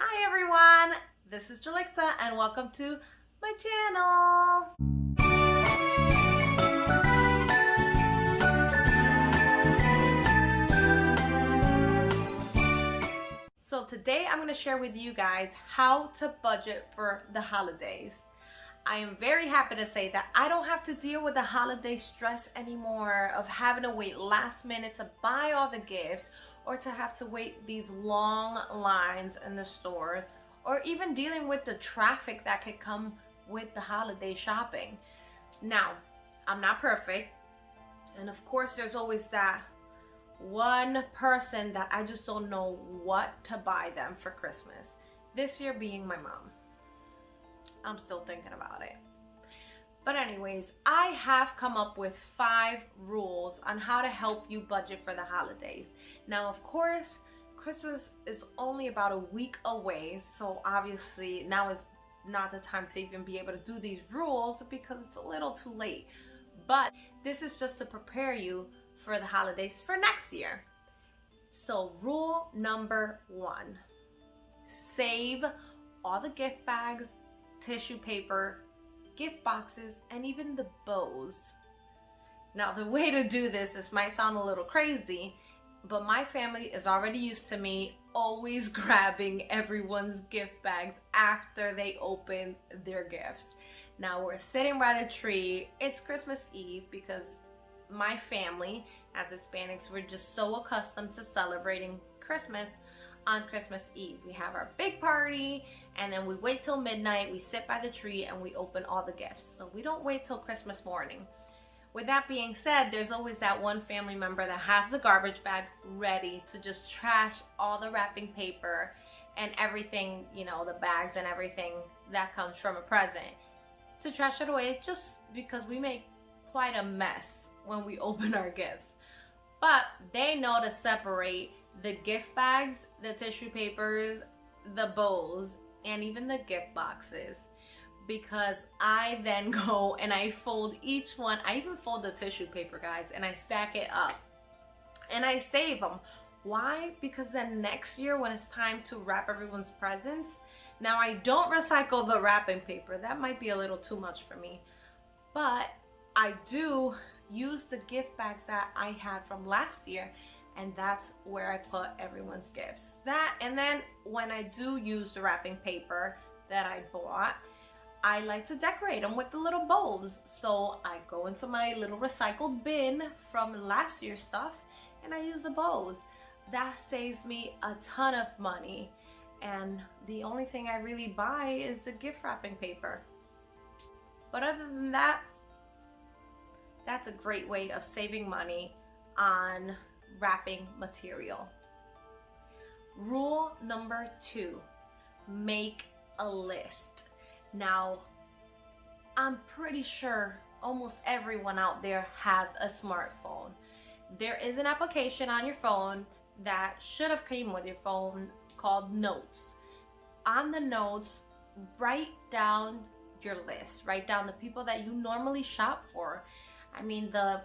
Hi everyone, this is Jalixa and welcome to my channel. So today I'm going to share with you guys how to budget for the holidays. I am very happy to say that I don't have to deal with the holiday stress anymore of having to wait last minute to buy all the gifts or to have to wait these long lines in the store or even dealing with the traffic that could come with the holiday shopping. Now, I'm not perfect, and of course there's always that one person that I just don't know what to buy them for Christmas. This year being my mom. I'm still thinking about it. But anyways, I have come up with 5 rules on how to help you budget for the holidays. Now, of course, Christmas is only about a week away, so obviously now is not the time to even be able to do these rules because it's a little too late. But this is just to prepare you for the holidays for next year. So rule number 1, save all the gift bags, tissue paper, gift boxes, and even the bows. Now, the way to do this might sound a little crazy, but my family is already used to me always grabbing everyone's gift bags after they open their gifts. Now, we're sitting by the tree. It's Christmas Eve because my family, as Hispanics, we're just so accustomed to celebrating Christmas on Christmas Eve. We have our big party and then we wait till midnight, we sit by the tree and we open all the gifts. So we don't wait till Christmas morning. With that being said, there's always that one family member that has the garbage bag ready to just trash all the wrapping paper and everything, you know, the bags and everything that comes from a present, to trash it away just because we make quite a mess when we open our gifts. But they know to separate the gift bags, the tissue papers, the bows, and even the gift boxes, because I then go and I fold each one. I even fold the tissue paper, guys, and I stack it up and I save them. Why? Because then next year when it's time to wrap everyone's presents, now I don't recycle the wrapping paper. That might be a little too much for me, but I do use the gift bags that I had from last year, and that's where I put everyone's gifts. That, and then when I do use the wrapping paper that I bought, I like to decorate them with the little bows. So I go into my little recycled bin from last year's stuff and I use the bows. That saves me a ton of money, and the only thing I really buy is the gift wrapping paper. But other than that, that's a great way of saving money on wrapping material. Rule number 2, make a list. Now, I'm pretty sure almost everyone out there has a smartphone. There is an application on your phone that should have came with your phone called Notes. On the Notes, write down your list. Write down the people that you normally shop for. I mean, the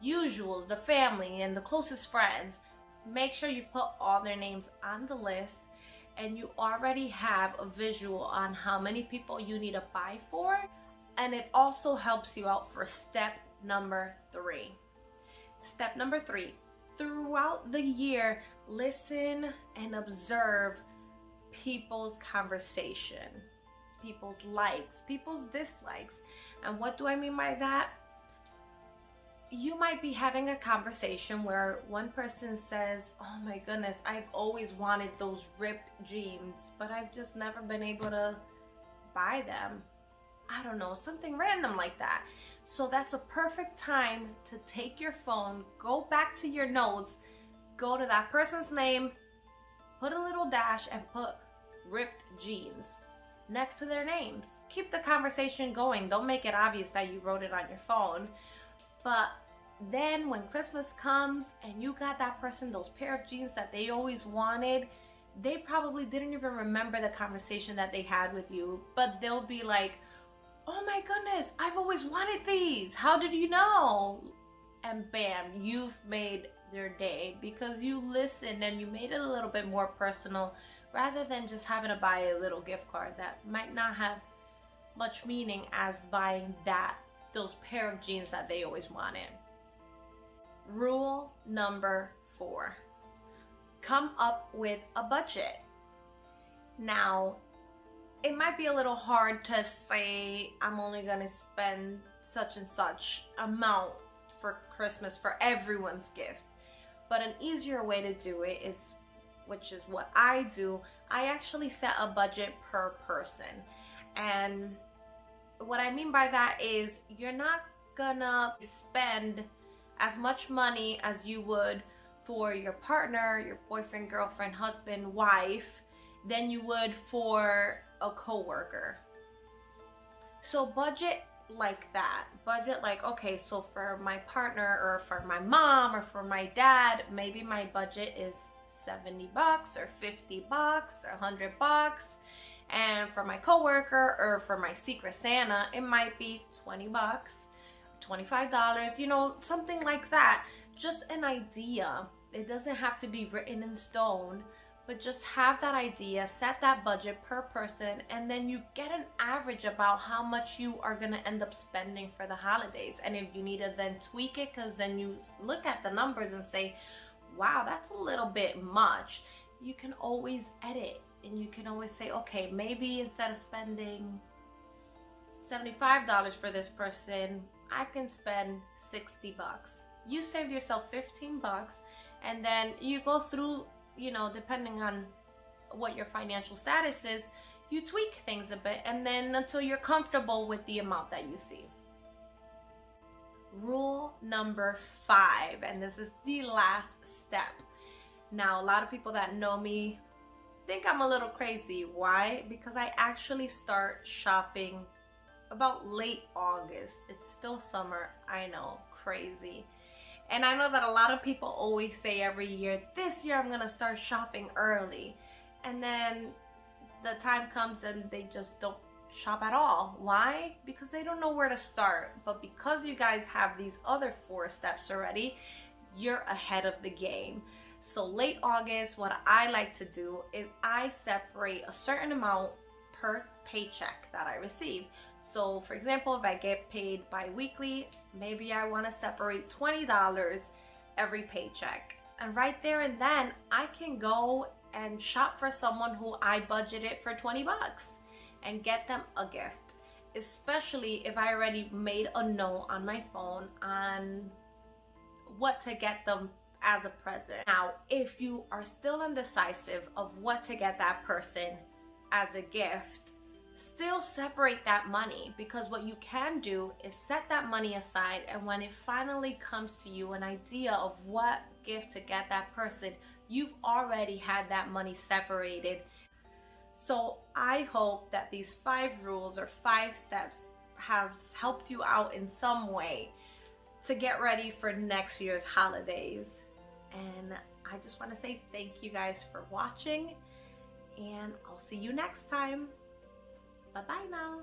usuals, the family and the closest friends. Make sure you put all their names on the list, and you already have a visual on how many people you need to buy for. And it also helps you out for step number 3. Step number 3, throughout the year, listen and observe people's conversation, people's likes, people's dislikes. And what do I mean by that? You might be having a conversation where one person says, oh my goodness, I've always wanted those ripped jeans, but I've just never been able to buy them. I don't know, something random like that. So that's a perfect time to take your phone, go back to your notes, go to that person's name, put a little dash and put ripped jeans next to their names. Keep the conversation going. Don't make it obvious that you wrote it on your phone. But then when Christmas comes and you got that person those pair of jeans that they always wanted, they probably didn't even remember the conversation that they had with you, but they'll be like, oh my goodness, I've always wanted these. How did you know? And bam, you've made their day because you listened and you made it a little bit more personal rather than just having to buy a little gift card that might not have much meaning as buying those pair of jeans that they always wanted. Rule number 4, come up with a budget. Now, it might be a little hard to say I'm only gonna spend such and such amount for Christmas for everyone's gift, but an easier way to do it is, which is what I do, I actually set a budget per person. And what I mean by that is you're not gonna spend as much money as you would for your partner, your boyfriend, girlfriend, husband, wife, than you would for a coworker. So budget like that. Budget like, okay, so for my partner or for my mom or for my dad, maybe my budget is $70 or $50 or $100. And for my coworker or for my Secret Santa, it might be $20, $25, you know, something like that. Just an idea. It doesn't have to be written in stone, but just have that idea, set that budget per person, and then you get an average about how much you are going to end up spending for the holidays. And if you need to then tweak it, because then you look at the numbers and say, wow, that's a little bit much, you can always edit. And you can always say, okay, maybe instead of spending $75 for this person, I can spend $60. You saved yourself $15, and then you go through, you know, depending on what your financial status is, you tweak things a bit, and then until you're comfortable with the amount that you see. Rule number 5, and this is the last step. Now, a lot of people that know me think I'm a little crazy. Why? Because I actually start shopping about late August. It's still summer, I know, crazy. And I know that a lot of people always say every year, this year I'm gonna start shopping early. And then the time comes and they just don't shop at all. Why? Because they don't know where to start. But because you guys have these other 4 steps already, you're ahead of the game. So late August, what I like to do is I separate a certain amount per paycheck that I receive. So for example, if I get paid bi-weekly, maybe I want to separate $20 every paycheck. And right there and then I can go and shop for someone who I budgeted for $20 and get them a gift. Especially if I already made a note on my phone on what to get them as a present. Now, if you are still indecisive of what to get that person as a gift, still separate that money, because what you can do is set that money aside, and when it finally comes to you an idea of what gift to get that person, you've already had that money separated. So I hope that these 5 rules or 5 steps have helped you out in some way to get ready for next year's holidays. And I just want to say thank you guys for watching, and I'll see you next time. Bye-bye now.